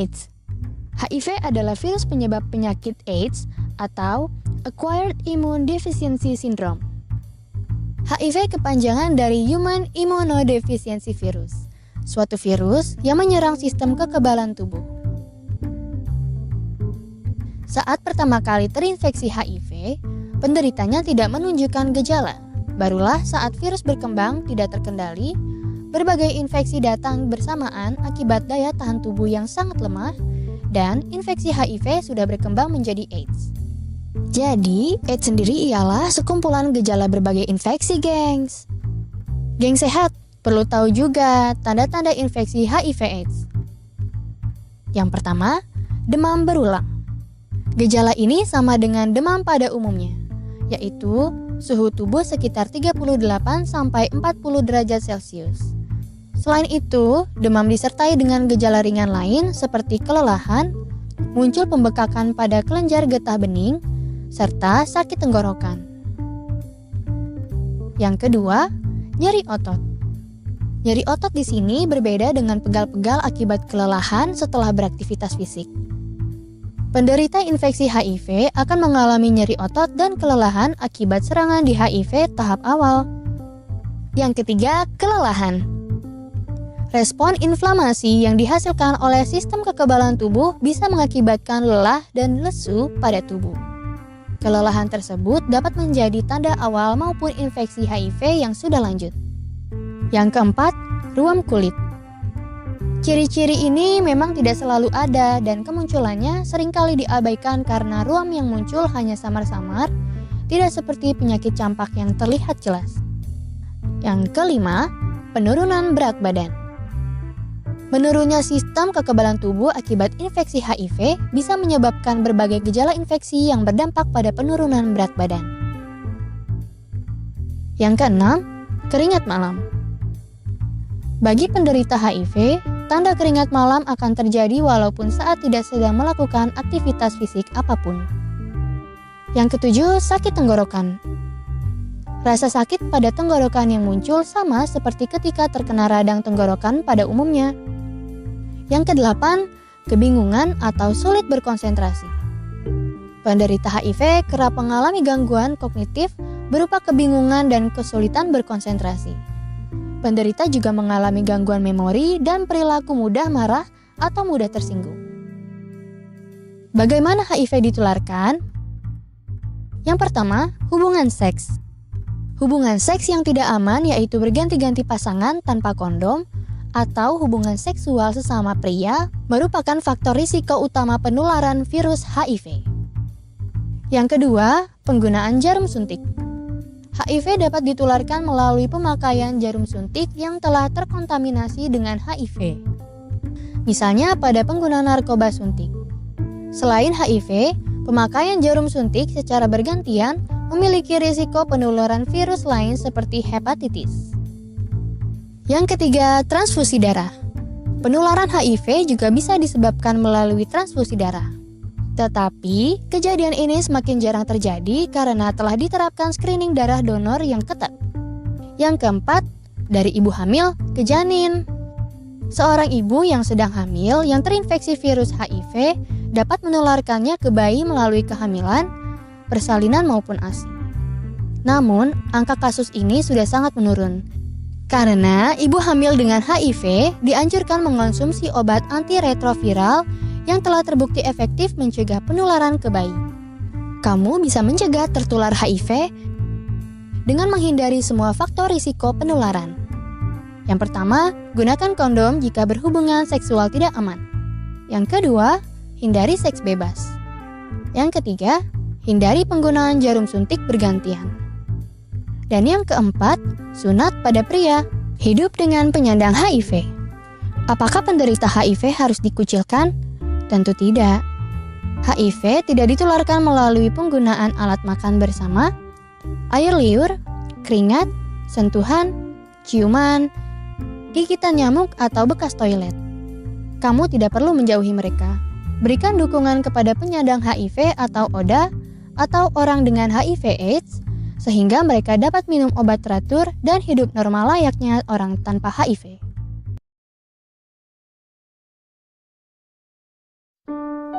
AIDS. HIV adalah virus penyebab penyakit AIDS atau Acquired Immune Deficiency Syndrome. HIV kepanjangan dari Human Immunodeficiency Virus, suatu virus yang menyerang sistem kekebalan tubuh. Saat pertama kali terinfeksi HIV, penderitanya tidak menunjukkan gejala. Barulah saat virus berkembang tidak terkendali, berbagai infeksi datang bersamaan akibat daya tahan tubuh yang sangat lemah, dan infeksi HIV sudah berkembang menjadi AIDS. Jadi, AIDS sendiri ialah sekumpulan gejala berbagai infeksi, gengs. Geng sehat, perlu tahu juga tanda-tanda infeksi HIV/AIDS. Yang pertama, demam berulang. Gejala ini sama dengan demam pada umumnya, yaitu suhu tubuh sekitar 38-40 derajat Celcius. Selain itu, demam disertai dengan gejala ringan lain seperti kelelahan, muncul pembekakan pada kelenjar getah bening, serta sakit tenggorokan. Yang kedua, nyeri otot. Nyeri otot di sini berbeda dengan pegal-pegal akibat kelelahan setelah beraktivitas fisik. Penderita infeksi HIV akan mengalami nyeri otot dan kelelahan akibat serangan di HIV tahap awal. Yang ketiga, kelelahan. Respon inflamasi yang dihasilkan oleh sistem kekebalan tubuh bisa mengakibatkan lelah dan lesu pada tubuh. Kelelahan tersebut dapat menjadi tanda awal maupun infeksi HIV yang sudah lanjut. Yang keempat, ruam kulit. Ciri-ciri ini memang tidak selalu ada dan kemunculannya seringkali diabaikan karena ruam yang muncul hanya samar-samar, tidak seperti penyakit campak yang terlihat jelas. Yang kelima, penurunan berat badan. Menurunnya sistem kekebalan tubuh akibat infeksi HIV bisa menyebabkan berbagai gejala infeksi yang berdampak pada penurunan berat badan. Yang keenam, keringat malam. Bagi penderita HIV, tanda keringat malam akan terjadi walaupun saat tidak sedang melakukan aktivitas fisik apapun. Yang ketujuh, sakit tenggorokan. Rasa sakit pada tenggorokan yang muncul sama seperti ketika terkena radang tenggorokan pada umumnya. Yang kedelapan, kebingungan atau sulit berkonsentrasi. Penderita HIV kerap mengalami gangguan kognitif berupa kebingungan dan kesulitan berkonsentrasi. Penderita juga mengalami gangguan memori dan perilaku mudah marah atau mudah tersinggung. Bagaimana HIV ditularkan? Yang pertama, hubungan seks. Hubungan seks yang tidak aman yaitu berganti-ganti pasangan tanpa kondom atau hubungan seksual sesama pria merupakan faktor risiko utama penularan virus HIV. Yang kedua, penggunaan jarum suntik. HIV dapat ditularkan melalui pemakaian jarum suntik yang telah terkontaminasi dengan HIV. Misalnya pada pengguna narkoba suntik. Selain HIV, pemakaian jarum suntik secara bergantian memiliki risiko penularan virus lain seperti hepatitis. Yang ketiga, transfusi darah. Penularan HIV juga bisa disebabkan melalui transfusi darah. Tetapi, kejadian ini semakin jarang terjadi karena telah diterapkan screening darah donor yang ketat. Yang keempat, dari ibu hamil ke janin. Seorang ibu yang sedang hamil yang terinfeksi virus HIV dapat menularkannya ke bayi melalui kehamilan, persalinan maupun ASI. Namun, angka kasus ini sudah sangat menurun. Karena ibu hamil dengan HIV dianjurkan mengonsumsi obat antiretroviral yang telah terbukti efektif mencegah penularan ke bayi. Kamu bisa mencegah tertular HIV dengan menghindari semua faktor risiko penularan. Yang pertama, gunakan kondom jika berhubungan seksual tidak aman. Yang kedua, hindari seks bebas. Yang ketiga, hindari penggunaan jarum suntik bergantian. Dan yang keempat, sunat pada pria. Hidup dengan penyandang HIV. Apakah penderita HIV harus dikucilkan? Tentu tidak. HIV tidak ditularkan melalui penggunaan alat makan bersama, air liur, keringat, sentuhan, ciuman, gigitan nyamuk, atau bekas toilet. Kamu tidak perlu menjauhi mereka. Berikan dukungan kepada penyandang HIV atau ODA atau orang dengan HIV/AIDS sehingga mereka dapat minum obat teratur dan hidup normal layaknya orang tanpa HIV.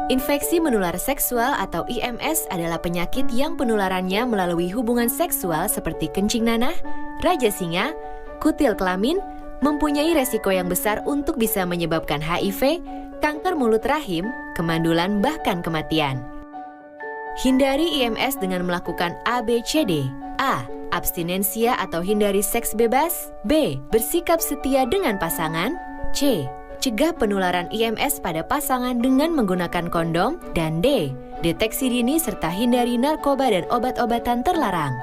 Infeksi menular seksual atau IMS adalah penyakit yang penularannya melalui hubungan seksual seperti kencing nanah, raja singa, kutil kelamin, mempunyai resiko yang besar untuk bisa menyebabkan HIV, kanker mulut rahim, kemandulan, bahkan kematian. Hindari IMS dengan melakukan ABCD. A. Abstinensia atau hindari seks bebas. B. Bersikap setia dengan pasangan. C. Cegah penularan IMS pada pasangan dengan menggunakan kondom. Dan D. Deteksi dini serta hindari narkoba dan obat-obatan terlarang.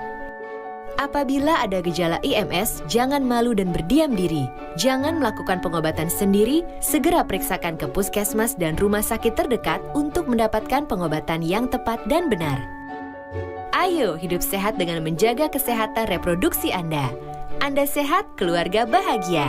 Apabila ada gejala IMS, jangan malu dan berdiam diri. Jangan melakukan pengobatan sendiri, segera periksakan ke puskesmas dan rumah sakit terdekat untuk mendapatkan pengobatan yang tepat dan benar. Ayo hidup sehat dengan menjaga kesehatan reproduksi Anda. Anda sehat, keluarga bahagia.